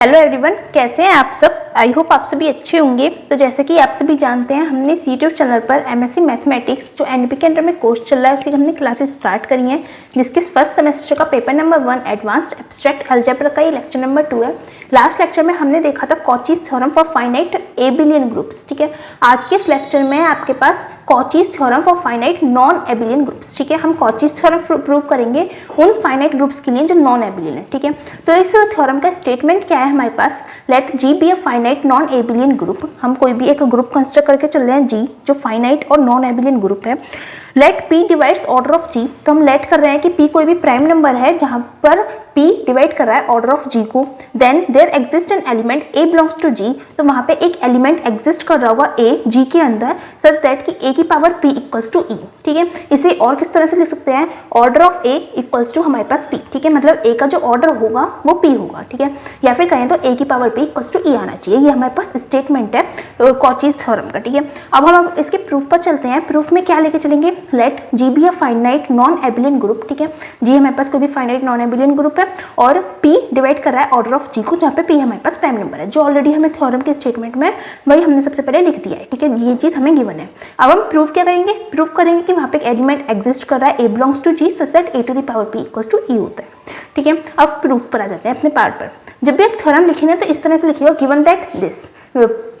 Hello everyone, कैसे हैं आप सब। आई होप आप सभी अच्छे होंगे। तो जैसे कि आप सभी जानते हैं, हमने इस यूट्यूब चैनल पर एमएससी मैथमेटिक्स जो एनपी के अंडर में कोर्स चल रहा है उसकी हमने क्लासेस स्टार्ट करी हैं, जिसके फर्स्ट सेमेस्टर का paper number 1 advanced abstract algebra का ये लेक्चर नंबर 2 है। लास्ट लेक्चर में हमने देखा था Cauchy's theorem for finite abelian groups. ठीक है, आज के इस लेक्चर में आपके पास Cauchy's theorem for finite non abelian groups. ठीक है, हम कॉचीज थ्योरम प्रूव करेंगे उन फाइनाइट ग्रुप्स के लिए जो नॉन एबिलियन है। ठीक है, तो इस थ्योरम का स्टेटमेंट क्या है हमारे पास, let G be a finite non abelian group. हम कोई भी एक ग्रुप कंसिडर करके चल रहे हैं जी, जो फाइनाइट और नॉन एबिलियन ग्रुप है। Let p divides order of G, तो हम लेट कर रहे हैं कि पी कोई भी प्राइम नंबर है जहां पर पी डिवाइड कर रहा है ऑर्डर ऑफ जी को। Then there exist an element A belongs to G, तो वहां पे एक एलिमेंट एग्जिस्ट कर रहा होगा ए जी के अंदर, सच दैट कि ए की पावर पी इक्वल्स टू ई। ठीक है, इसे और किस तरह से लिख सकते हैं, order of A equals to हमारे पास पी। ठीक है, मतलब ए का जो ऑर्डर होगा वो पी होगा। ठीक है, या फिर कहें तो ए की पावर पी इक्वल्स टू ई आना चाहिए। ये हमारे पास स्टेटमेंट है कॉचीज थ्योरम का। ठीक है, अब हम इसके प्रूफ पर चलते हैं। प्रूफ में क्या लेके चलेंगे, let G be a finite non abelian group. ठीक है, जी हमारे पास कोई भी फाइनाइट नॉन एबिलियन ग्रुप है और पी डिवाइड कर रहा है ऑर्डर ऑफ जी को, जहाँ पे पी हमारे पास प्राइम नंबर है, जो ऑलरेडी हमें थ्योरम के स्टेटमेंट में वही हमने सबसे पहले लिख दिया है। ठीक है, ये चीज हमें गिवन है। अब हम प्रूफ क्या करेंगे, प्रूफ करेंगे कि वहाँ पे एक एलिमेंट एग्जिस्ट कर रहा है a belongs to G, such that a to the power P equals to e होता है। ठीक है, अब प्रूफ पर आ जाते हैं अपने पार्ट पर। जब भी आप थ्योरम लिखेंगे तो इस तरह से लिखिएगा, गिवन दैट दिस,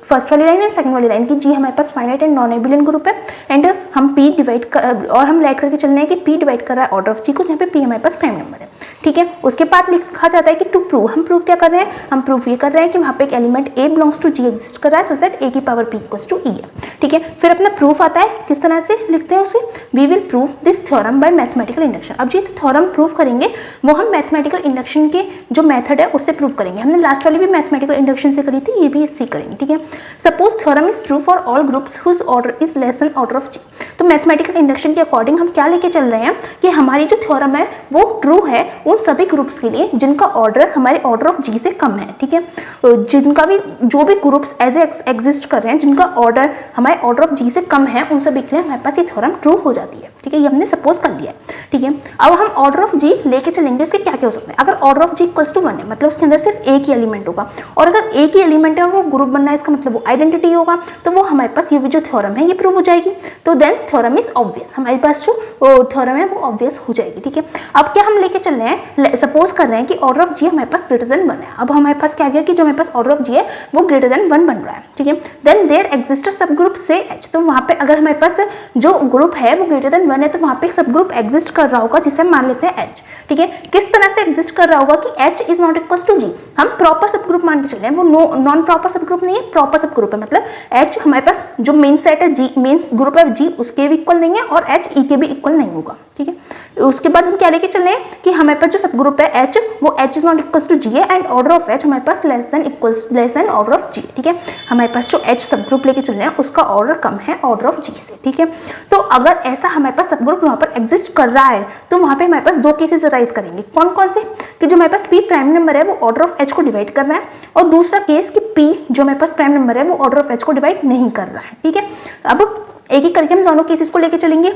फर्स्ट वाली लाइन एंड सेकंड वाली लाइन की जी हमारे पास finite and non abelian group है एंड हम पी डिवाइड कर और हम लेट करके चलने हैं कि पी डिवाइड कर रहा है ऑर्डर ऑफ जी को, जहाँ पे पी हमारे पास प्राइम नंबर है। ठीक है, उसके बाद लिखा जाता है कि टू प्रूव, हम प्रूव क्या कर रहे हैं, हम प्रूव ये कर रहे हैं कि वहाँ पे एक element A belongs to G exist कर रहा है, सच दैट ए की power P equals to E है। ठीक है, फिर अपना प्रूफ आता है, किस तरह से लिखते हैं उसे, we will prove this theorem by mathematical induction. अब जी थ्योरम प्रूव करेंगे वो हम मैथमेटिकल इंडक्शन के जो मेथड है उससे प्रूव करेंगे। हमने लास्ट वाली भी मैथमेटिकल इंडक्शन से करी थी, ये भी इससे करेंगे। ठीक है, suppose theorem is true for all groups whose order is less than order of G. तो मैथमेटिकल इंडक्शन के अकॉर्डिंग हम क्या लेके चल रहे हैं कि हमारी जो थ्योरम है वो ट्रू है उन सभी ग्रुप्स के लिए जिनका ऑर्डर हमारे ऑर्डर ऑफ जी से कम है। ठीक है, जिनका भी जो भी ग्रुप्स एज एग्जिस्ट कर रहे हैं जिनका ऑर्डर हमारे ऑर्डर ऑफ जी से कम है, उन सभी के लिए हमारे पास ये थ्योरम ट्रू हो जाती है। ठीक है, ये हमने सपोज कर लिया है। ठीक है, अब हम ऑर्डर ऑफ जी लेके चलेंगे, इसके क्या क्या हो सकते हैं। अगर order of G equals to 1 है, मतलब उसके अंदर सिर्फ एक ही एलिमेंट होगा, और अगर एक ही एलिमेंट है वो ग्रुप बनना है, इसका मतलब वो आइडेंटिटी होगा, तो वो हमारे पास ये जो थ्योरम है ये प्रूव हो जाएगी। तो देन थ्योरम इज ऑब्वियस, हमारे पास जो थ्योरम है वो ऑब्वियस हो जाएगी। ठीक है, अब क्या हम लेके चल रहे हैं, सपोज कर रहे हैं कि ऑर्डर ऑफ जी हमारे पास ग्रेटर देन 1 है। अब हमारे पास क्या गया कि जो हमारे पास ऑर्डर ऑफ जी है वो ग्रेटर देन 1 बन रहा है। ठीक है, देन देयर एग्जिस्ट सब ग्रुप से एच, तो वहाँ पे अगर हमारे पास जो ग्रुप है वो ग्रेटर देन 1 है तो वहाँ पे एक सब ग्रुप एग्जिस्ट कर रहा होगा जिसे हम मान लेते हैं एच। ठीक है, किस तरह से एग्जिस्ट कर रहा होगा कि H is not equal to G, हम प्रॉपर सब ग्रुप मान के चले हैं, वो नॉन प्रॉपर सब ग्रुप नहीं है, प्रॉपर सब ग्रुप है। मतलब एच हमारे पास जो मेन सेट है जी, मेन ग्रुप है जी, उसके भी इक्वल नहीं है और एच ई के भी इक्वल नहीं होगा। ठीक है, उसके बाद हम क्या लेके चल रहे हैं कि हमारे पास जो सब ग्रुप है एच, वो H is not equal to G है एंड ऑर्डर ऑफ एच हमारे पास less than order of G. ठीक है, हमारे पास जो एच सब ग्रुप लेके चल रहे हैं उसका ऑर्डर कम है ऑर्डर ऑफ जी से। ठीक है, तो अगर ऐसा हमारे पास सब ग्रुप वहाँ पर एग्जिस्ट कर रहा है तो वहाँ पे हमारे पास दो केसेस राइज करेंगे। कौन कौन से, कि जो हमारे पास पी प्राइम नंबर है वो ऑर्डर ऑफ एच को डिवाइड कर रहा है, और दूसरा केस कि पी जो हमारे पास प्राइम नंबर है वो ऑर्डर ऑफ एच को डिवाइड नहीं कर रहा है। ठीक है, अब एक एक करके हम दोनों केसेस को लेके चलेंगे।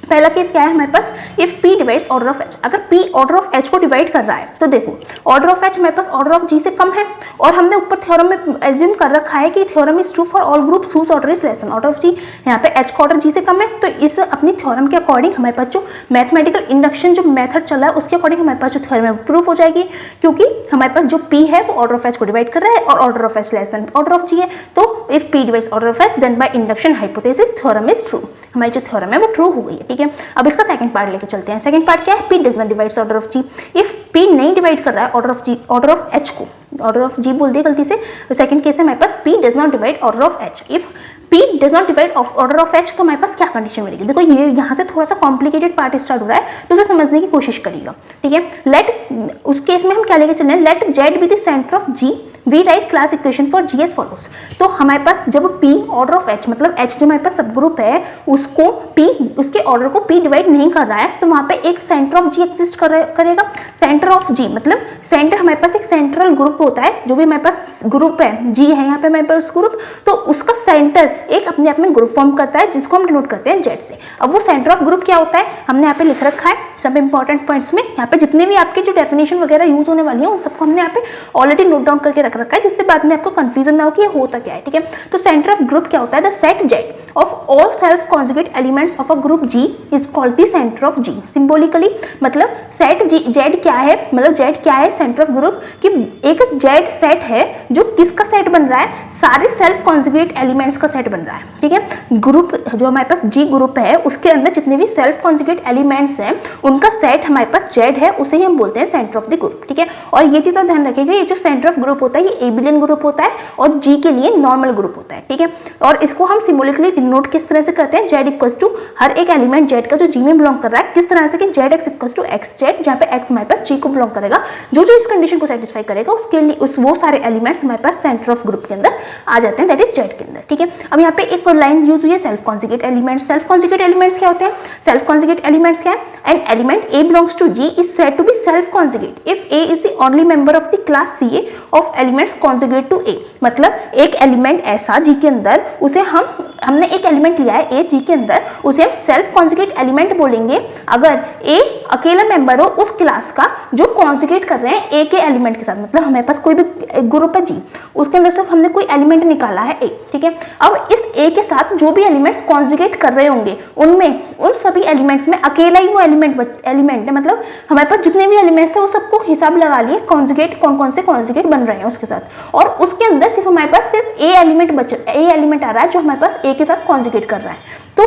पहला केस क्या है हमारे पास, if P divides order of H, अगर P ऑर्डर ऑफ H को डिवाइड कर रहा है तो देखो ऑर्डर ऑफ H हमारे पास ऑर्डर ऑफ G से कम है, और हमने ऊपर थ्योरम में एज्यूम कर रखा है कि theorem is true for all groups whose order is less than order of G। यहाँ पे H का ऑर्डर G से कम है, तो इस अपनी थ्योरम के अकॉर्डिंग हमारे पास जो मैथमेटिकल इंडक्शन जो मेथड चला है उसके अकॉर्डिंग हमारे पास जो थ्योरम है वो प्रूफ हो जाएगी, क्योंकि हमारे पास जो P है वो ऑर्डर ऑफ H को डिवाइड कर रहा है और order of H less than order of G है। तो if P divides order of H then by induction hypothesis theorem is true, हमारी जो थ्योरम है वो ट्रू हो गई है। ठीक है, अब इसका सेकंड पार्ट लेके चलते हैं। सेकंड पार्ट क्या है, P does not divides order of G। If P नहीं डिवाइड कर रहा है order of G, order of H को, ऑर्डर ऑफ G बोल दिया गलती से, तो सेकंड केस है हमारे पास P does not divide order of H। If P does not divide order of H तो हमारे पास क्या कंडीशन मिलेगी, देखो ये यहाँ से थोड़ा सा कॉम्प्लिकेटेड पार्ट स्टार्ट हो रहा है तो उसे समझने की कोशिश करिएगा। ठीक है, लेट उस केस में हम क्या लेके चल रहे हैं, let Z be the centre of G, we write class equation for G as follows. तो हमारे पास जब P ऑर्डर ऑफ H, मतलब H जो हमारे पास सब ग्रुप है उसको P, उसके ऑर्डर को P डिवाइड नहीं कर रहा है, तो वहाँ पे एक सेंटर ऑफ G एग्जिस्ट करेगा। सेंटर ऑफ G मतलब सेंटर, हमारे पास एक सेंट्रल ग्रुप होता है, जो भी हमारे पास ग्रुप है G है यहाँ पे हमारे पास ग्रुप, तो उसका सेंटर एक अपने आप में ग्रुप फॉर्म करता है जिसको हम डिनोट करते हैं जेड से। अब वो सेंटर ऑफ ग्रुप क्या होता है हमने यहाँ पे लिख रखा है सब इंपॉर्टेंट पॉइंट्स में। यहाँ पे जितने भी आपके जो डेफिनेशन वगैरह यूज होने वाली है उन सबको हमने यहाँ पे ऑलरेडी नोट डाउन करके रख रखा है, जिससे बाद में आपको कंफ्यूजन ना हो कि ये होता क्या है, ठीक है। तो सेंटर ऑफ ग्रुप क्या होता है, the set Z of all self conjugate elements of a group G is called the centre of G. Symbolically मतलब सेट जी जेड क्या है, मतलब जेड क्या है सेंटर ऑफ ग्रुप, कि एक जेड सेट है जो किसका सेट बन रहा है, सारे सेल्फ कॉन्जुगेट एलिमेंट्स का सेट बन रहा है, ठीक है। ग्रुप जो हमारे पास जी ग्रुप है उसके अंदर जितने भी सेल्फ कॉन्जुगेट एलिमेंट्स हैं उनका सेट हमारे पास जेड है, उसे ही हम बोलते हैं सेंटर ऑफ द ग्रुप, ठीक है। और ये चीज आप ध्यान रखिएगा, ये जो सेंटर ऑफ ग्रुप होता है ये एबिलियन ग्रुप होता है और जी के लिए नॉर्मल ग्रुप होता है, ठीक है। और इसको हम सिंबॉलिकली डिनोट किस तरह से करते हैं, जेड इक्वल्स टू हर एक एलिमेंट जेड का जो जी में बिलोंग कर रहा है किस तरह से, कि Z X equals to X Z, जहाँ पे एक्स हमारे पास जी को बिलोंग करेगा, जो जो इस कंडीशन को सेटिस्फाई करेगा उसके लिए वो सारे एलिमेंट्स हमारे पास सेंटर ऑफ ग्रुप के अंदर आ जाते हैं, दैट इज जेड के अंदर, ठीक है। अब यहाँ पे एक लाइन यूज हुई है self conjugate elements. Self conjugate elements क्या होते हैं, सेल्फ कॉन्जुगेट एलिमेंट्स क्या है, an element A belongs to G is said to be self conjugate if a is the only member of the class C a of elements conjugate to a. मतलब एक element ऐसा जी के अंदर उसे हमने एक एलिमेंट लिया है ए जी के अंदर, उसे हम सेल्फ कॉन्जुगेट एलिमेंट बोलेंगे अगर ए अकेला मेंबर हो उस क्लास का जो कॉन्जुगेट कर रहे हैं ए के एलिमेंट के साथ। मतलब हमारे पास कोई भी ग्रुप है जी, उसके अंदर सिर्फ हमने कोई एलिमेंट निकाला है ए, ठीक है। अब इस ए के साथ जो भी एलिमेंट्स कॉन्जुगेट कर रहे होंगे उनमें उन सभी एलिमेंट्स में अकेला ही वो एलिमेंट है, मतलब हमारे पास जितने भी एलिमेंट्स थे वो सबको हिसाब लगा लिए कॉन्जुगेट कौन से कॉन्जुगेट बन रहे हैं उसके साथ, और उसके अंदर सिर्फ हमारे पास सिर्फ ए एलिमेंट आ रहा है जो हमारे पास ए के साथ कॉन्जुगेट कर रहा है। तो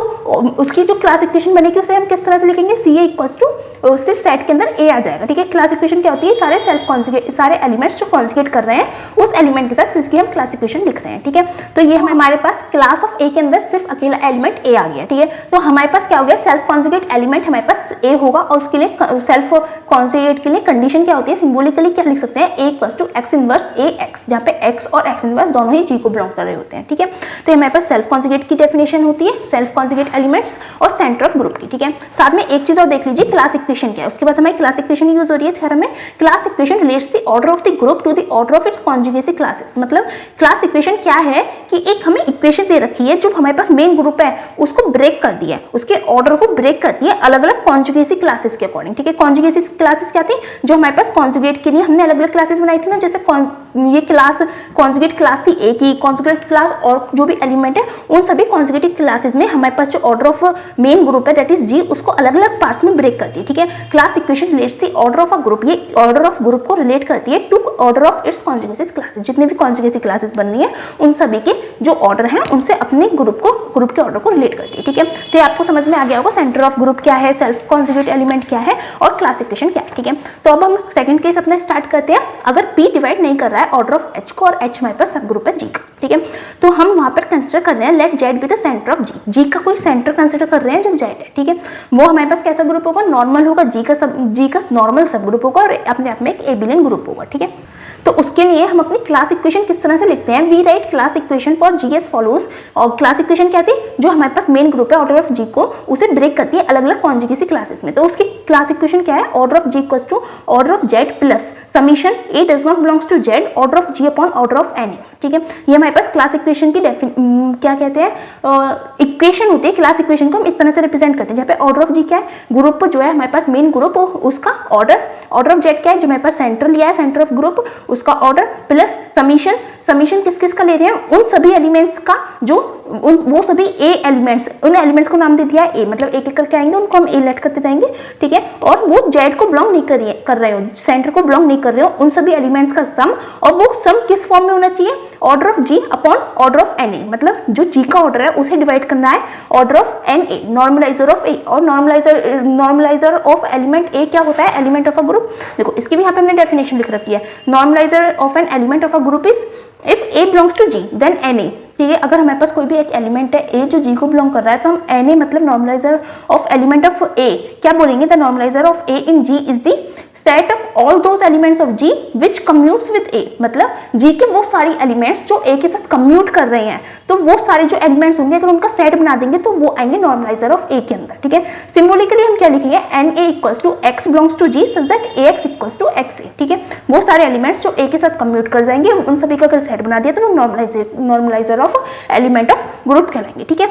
उसकी जो क्लासिफिकेशन बनेगी उसे हम किस तरह से लिखेंगे, सी ए इक्वल्स टू सिर्फ सेट के अंदर ए आ जाएगा, ठीक है। क्लासिफिकेशन क्या होती है, सारे सेल्फ कॉन्जुगेट सारे एलिमेंट्स जो कॉन्जुगेट कर रहे हैं उस एलिमेंट के साथ इसकी हम क्लासिफिकेशन लिख रहे हैं, ठीक है। तो ये हमारे पास क्लास ऑफ ए के अंदर सिर्फ अकेला एलिमेंट ए आ गया, ठीक है। तो हमारे पास क्या हो गया, सेल्फ कॉन्जुगेट एलिमेंट हमारे पास ए होगा और उसके लिए सेल्फ कॉन्जुगेट के लिए कंडीशन क्या होती है, सिंबॉलिकली क्या लिख सकते हैं, a equals to x inverse a x, जहाँ पे एक्स और एक्स इनवर्स दोनों ही जी को बिलोंग कर रहे होते हैं, ठीक है। तो हमारे पास सेल्फ कॉन्जुगेट की डेफिनेशन होती है, सेल्फ कॉन्जुगेट एलिमेंट्स और सेंटर ऑफ ग्रुप की, ठीक है। साथ में एक चीज और देख लीजिए, क्लास इक्वेशन क्या है। उसके बाद हमारी क्लास इक्वेशन यूज हो रही है थ्योरम में। Class equation relates the order of the group to the order of its conjugacy classes. मतलब क्लास इक्वेशन क्या है कि एक हमें इक्वेशन दे रखी है जो हमारे पास मेन ग्रुप है उसको ब्रेक कर दिया है, उसके ऑर्डर को ब्रेक करती है अलग अलग कॉन्जुगेसी क्लासेस के अकॉर्डिंग, ठीक है। कॉन्जुगेसी क्लासेस क्या थी, जो हमारे पास कॉन्जुगेट के लिए हमने अलग अलग क्लासेस बनाई थी ना, जैसे ये क्लास कॉन्जुगेट क्लास थी ए की, कॉन्जुगेट क्लास और जो भी एलिमेंट है उन सभी कॉन्जुगेटिव क्लासेस में हमारे पास जो ऑर्डर ऑफ मेन ग्रुप है दैट इज जी उसको अलग अलग पार्ट्स में ब्रेक करती है, ठीक है। Class equation relates the order of a group, ये ऑर्डर ऑफ ग्रुप को रिलेट करती है to order of its conjugacy classes. जितने भी कॉन्जुगेसी क्लासेस बन रही है उन सभी के जो ऑर्डर हैं उनसे अपने ग्रुप के ऑर्डर को रिलेट करती है, ठीक है। तो आपको समझ में आ गया होगा सेंटर ऑफ ग्रुप क्या है, सेल्फ कॉन्जुगेट एलिमेंट क्या है और क्लास इक्वेशन क्या है, ठीक है। तो अब हम सेकंड केस अपना स्टार्ट करते हैं। अगर पी डिवाइड नहीं कर रहा है ऑर्डर ऑफ एच को और एच हमारे पास सब ग्रुप है जी का, ठीक है। तो हम वहां पर कंसिडर कर रहे हैं let Z be the centre of G, G का कोई सेंटर कंसिडर कर रहे हैं जो जेड है, ठीक है। वो हमारे पास कैसा ग्रुप होगा, नॉर्मल होगा, जी का नॉर्मल सब ग्रुप होगा और अपने आप में एक एबिलियन ग्रुप होगा, ठीक है। तो उसके लिए हम अपनी क्लास इक्वेशन किस तरह से लिखते हैं, we write class equation for G as follows. और क्लास इक्वेशन क्या थी, जो हमारे पास मेन ग्रुप है ऑर्डर ऑफ जी को उसे ब्रेक करती है अलग अलग कॉन्जुगेसी क्लासेस में। तो उसकी क्लास इक्वेशन क्या है, order of G equals to order of Z plus summation A does not belongs to Z order of G upon order of N, ठीक है। ये हमारे पास क्लास इक्वेशन की क्या कहते हैं, इक्वेशन होती है। क्लास इक्वेशन को हम इस तरह से रिप्रेजेंट करते हैं जहाँ पे ऑर्डर ऑफ जी क्या है, ग्रुप जो है हमारे पास मेन ग्रुप उसका ऑर्डर ऑफ जेड क्या है, जो हमारे पास सेंटर लिया है सेंटर ऑफ ग्रुप उसका ऑर्डर प्लस समीशन किस किस का ले रहे हैं, उन सभी एलिमेंट्स का जो वो सभी ए एलिमेंट्स, उन एलिमेंट्स को नाम दे दिया ए, मतलब एक एक करके आएंगे उनको हम ए लेट करते जाएंगे, ठीक है। और वो जेड को बिलोंग नहीं कर रहे हो, सेंटर को बिलोंग नहीं कर रहे हो, उन सभी एलिमेंट्स का सम, और वो सम किस फॉर्म में होना चाहिए, order of G upon order of N ए, मतलब जो जी का ऑर्डर है उसे डिवाइड करना है order of N a, normaliser of a. और नॉर्मलाइजर ऑफ एलिमेंट ए क्या होता है, एलिमेंट ऑफ अ ग्रुप। देखो इसकी भी यहाँ पे हमने डेफिनेशन लिख रखी है, normaliser of an element of a group is if A belongs to G then N A, ठीक है। अगर हमारे पास कोई भी एक एलिमेंट है ए जो जी को बिलोंग कर रहा है तो हम एन ए मतलब normaliser of element of a क्या बोलेंगे, the normaliser of a in G is the set of all those elements of G which commutes with a, मतलब जी के वो सारी एलिमेंट्स जो ए के साथ कम्यूट कर रहे हैं, तो वो सारे जो एलिमेंट्स होंगे अगर उनका सेट बना देंगे तो वो आएंगे नॉर्मलाइजर ऑफ ए के अंदर। ठीक है, सिंबॉलिकली हम क्या लिखेंगे, N a equals to x belongs to G such that a x equals to x a. ठीक है, वो सारे एलिमेंट्स जो ए के साथ कम्यूट कर जाएंगे उन सभी का अगर सेट बना दिया तो वो normaliser of element of group कहलाएंगे। ठीक है,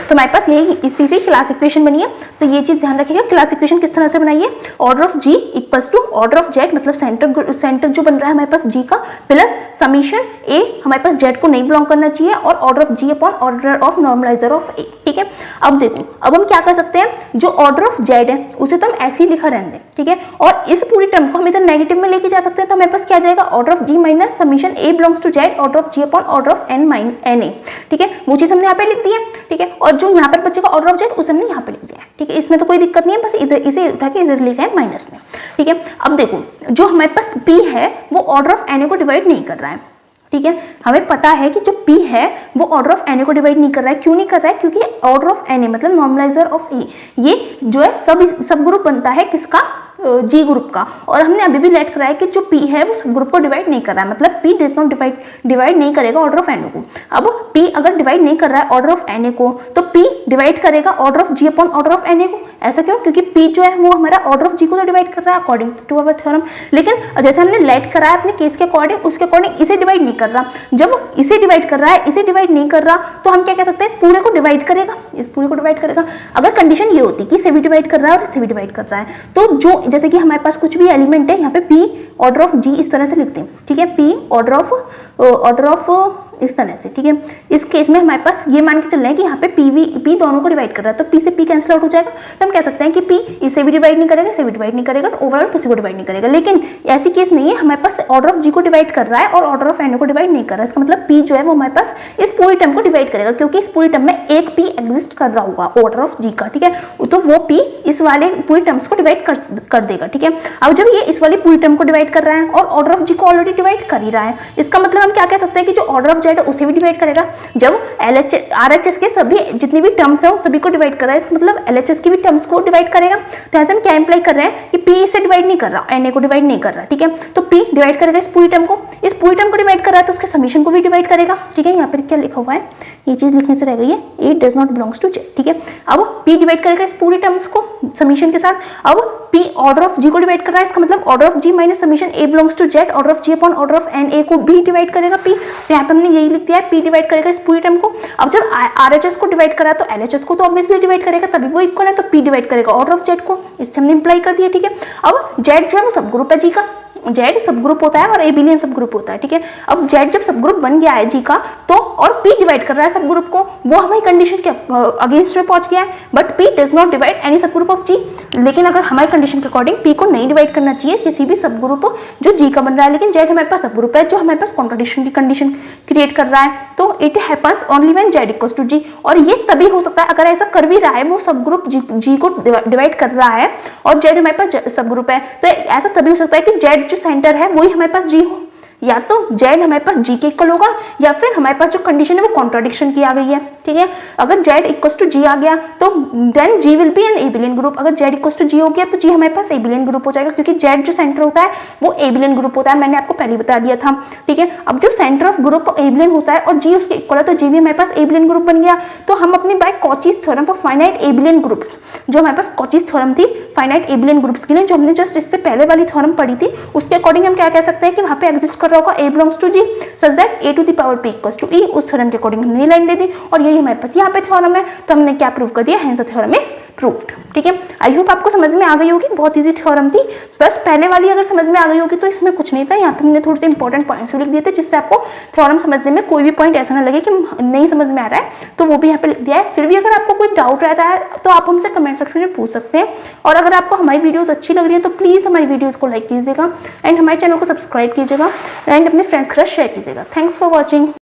तो हमारे पास यही इसी से क्लास इक्वेशन बनी है। तो ये चीज ध्यान रखिएगा, क्लास इक्वेशन किस तरह से बनाइए, order of G equals to order of Z, मतलब सेंटर जो बन रहा है हमारे पास जी का, प्लस समीशन ए हमारे पास जेड को नहीं बिलोंग करना चाहिए, और order of G upon order of normaliser of a. ठीक है, अब देखो, अब हम क्या कर सकते हैं, जो ऑर्डर ऑफ जेड है उसे तो हम ऐसे ही लिखा रहने दें। ठीक है, और इस पूरी टर्म को हम इधर नेगेटिव में लेके जा सकते हैं, तो हमारे पास क्या जाएगा, order of G minus summation A belongs to Z order of G upon order of N N A. ठीक है, वो चीज हमने यहाँ पे लिख दी है। ठीक है, और जो यहाँ पर बचेगा ऑर्डर ऑफ जेड उसे हमने यहाँ पे लिख दिया है। ठीक है, इसमें तो कोई दिक्कत नहीं है, बस इधर इसे उठा के इधर लिखा है माइनस में। ठीक है, अब देखो जो हमारे पास P है वो ऑर्डर ऑफ एन ए को डिवाइड नहीं कर रहा है। ठीक है, हमें पता है कि जो P है वो ऑर्डर ऑफ एन ए को डिवाइड नहीं कर रहा है। क्यों नहीं कर रहा है, क्योंकि ऑर्डर ऑफ एन ए मतलब नॉर्मलाइजर ऑफ ए, ये जो है सब ग्रुप बनता है किसका, जी ग्रुप का, और हमने अभी भी लेट कराया कि जो P है वो सब ग्रुप को डिवाइड नहीं कर रहा है, मतलब P डज नॉट डिवाइड नहीं करेगा ऑर्डर ऑफ एन ए को। अब P अगर डिवाइड नहीं कर रहा है ऑर्डर ऑफ एन ए को, तो P डिवाइड करेगा order of G upon order of N A को। ऐसा क्यों, क्योंकि P जो है वो हमारा ऑर्डर ऑफ जी को तो डिवाइड कर रहा है अकॉर्डिंग टू अवर थ्योरम, लेकिन जैसे हमने लेट कराया अपने केस के अकॉर्डिंग, उसके अकॉर्डिंग इसे डिवाइड नहीं कर रहा। जब इसे डिवाइड कर रहा है, इसे डिवाइड नहीं कर रहा, तो हम क्या कह सकते हैं, इस पूरे को डिवाइड करेगा, इस पूरे को डिवाइड करेगा। अगर कंडीशन ये होती कि इसे भी डिवाइड कर रहा है और इसे भी डिवाइड कर रहा है, तो जो जैसे कि हमारे पास कुछ भी एलिमेंट है, यहाँ पे P ऑर्डर ऑफ जी इस तरह से लिखते हैं। ठीक है, P ऑर्डर ऑफ इस तरह से। ठीक है, इस केस में हमारे पास ये मान के चल रहे हैं कि यहाँ पे P दोनों को डिवाइड कर रहा है, तो P से P कैंसिल आउट हो जाएगा, तो हम कह सकते हैं कि P इसे भी डिवाइड नहीं करेगा, इसे भी डिवाइड नहीं करेगा, ओवरऑल किसी को डिवाइड नहीं करेगा। लेकिन ऐसी केस नहीं है, हमारे पास ऑर्डर ऑफ जी को डिवाइड कर रहा है और ऑर्डर ऑफ एन को डिवाइड नहीं कर रहा है। इसका मतलब P जो है वो हमारे पास इस पूरी टर्म को डिवाइड करेगा, क्योंकि इस पूरी टर्म में एक P एग्जिस्ट कर रहा होगा ऑर्डर ऑफ जी का। ठीक है, तो वो P इस वाले पूरी टर्म्स को डिवाइड कर देगा। ठीक है, अब जब ये इस वाली पूरी टर्म को डिवाइड कर रहा है और ऑर्डर ऑफ जी को ऑलरेडी डिवाइड कर ही रहा है, इसका मतलब हम क्या कह सकते हैं कि जो ऑर्डर ऑफ जेड है उसे भी डिवाइड करेगा। जब RHS के सभी जितनी भी टर्म्स है सभी को डिवाइड कर रहा है, इसका मतलब LHS की भी टर्म्स को डिवाइड करेगा। तो ऐसे हम क्या इंप्लाई कर रहे हैं कि P इसे डिवाइड नहीं कर रहा, Na को डिवाइड नहीं कर रहा। ठीक है, तो P डिवाइड करेगा इस पूरी टर्म को डिवाइड कर रहा है, तो उसके समीशन को भी डिवाइड करेगा। ठीक है, यहाँ पर क्या लिखा हुआ है, ये चीज लिखने से रह गई है, a does not belongs to Z. ठीक है, अब P डिवाइड करेगा इस पूरी टर्म्स को समीशन के साथ। अब P ऑर्डर ऑफ जी को डिवाइड कर रहा है, इसका मतलब order of G minus summation A belongs to Z order of G upon order of N A को भी डिवाइड करेगा P। तो यहाँ पे हमने यही लिख दिया है, P डिवाइड करेगा इस पूरी टर्म को। अब जब RHS को डिवाइड करा तो LHS को तो ऑब्वियसली डिवाइड करेगा, तभी वो इक्वल है, तो P डिवाइड करेगा ऑर्डर ऑफ जेड को, इससे हमने इंप्लाई कर दिया। ठीक है, अब जेड जो है वो सब ग्रुप है जी का, जेड सब ग्रुप होता है और एबिलियन सब ग्रुप होता है। ठीक है, अब जेड जब सब ग्रुप बन गया है जी का, तो और P डिवाइड कर रहा है सब ग्रुप को, वो हमारी कंडीशन के अगेंस्ट में पहुंच गया है, but P does not divide any सब ग्रुप ऑफ जी। लेकिन अगर हमारी कंडीशन के अकॉर्डिंग P को नहीं डिवाइड करना चाहिए किसी भी सब ग्रुप जो जी का बन रहा है, लेकिन जेड हमारे पास सब ग्रुप है जो हमारे पास कॉन्ट्रडिक्शन की कंडीशन क्रिएट कर रहा है, तो it happens only when Z equals to G. और ये तभी हो सकता है अगर ऐसा कर भी रहा है, वो सब ग्रुप जी को डिवाइड कर रहा है और जेड हमारे पास सब ग्रुप है, तो ऐसा तभी हो सकता है कि जेड जो सेंटर है वही हमारे पास जी हो, या तो जेड हमारे पास जी के इक्वल होगा, या फिर हमारे पास जो कंडीशन है वो कॉन्ट्राडिक्शन की आ गई है। ठीक है, अगर जेड इक्वल्स टू जी आ गया तो then G will be an abelian group. अगर जेड इक्वल्स टू जी हो गया तो जी हमारे पास एबिलियन ग्रुप हो जाएगा, क्योंकि जेड जो सेंटर होता है वो एबिलियन ग्रुप होता है, मैंने आपको पहले बता दिया था। ठीक है, अब जब सेंटर ऑफ ग्रुप एबिलियन होता है और जी उसके इक्वल है, तो जी भी हमारे पास एबिलियन ग्रुप बन गया। तो हम अपनी by Cauchy's theorem for finite abelian groups, जो हमारे पास कॉचीज थ्योरम थी फाइनाइट एबिलियन ग्रुप्स के लिए, जो हमने जस्ट इससे पहले वाली थ्योरम पढ़ी थी, उसके अकॉर्डिंग हम क्या कह सकते हैं कि वहां पे एग्जिस्ट कर रहा होगा a belongs to G such that a to the power p equals to e। उस थ्योरम के अकॉर्डिंग हमने लाइन दे दी और यही हमारे पास यहाँ पे थ्योरम है, तो हमने क्या प्रूव कर दिया, hence the theorem is proved. ठीक है, आई होप आपको समझ में आ गई होगी, बहुत इजी थ्योरम थी। बस पहले वाली अगर समझ में आ गई होगी तो इसमें कुछ नहीं था, यहाँ पे हमने थोड़े से इंपॉर्टेंट पॉइंट्स लिख दिए थे जिससे आपको थ्योरम समझने में कोई भी पॉइंट ऐसा ना लगे कि नहीं समझ में आ रहा है, तो वो भी यहाँ पे लिख दिया है। फिर भी अगर आपको कोई डाउट रहता है तो आप हमसे कमेंट सेक्शन में पूछ सकते हैं, और अगर आपको हमारी वीडियोस अच्छी लग रही है तो प्लीज हमारी वीडियोस को लाइक कीजिएगा एंड हमारे चैनल को सब्सक्राइब कीजिएगा एंड अपने फ्रेंड्स के साथ शेयर कीजिएगा। Thanks for watching.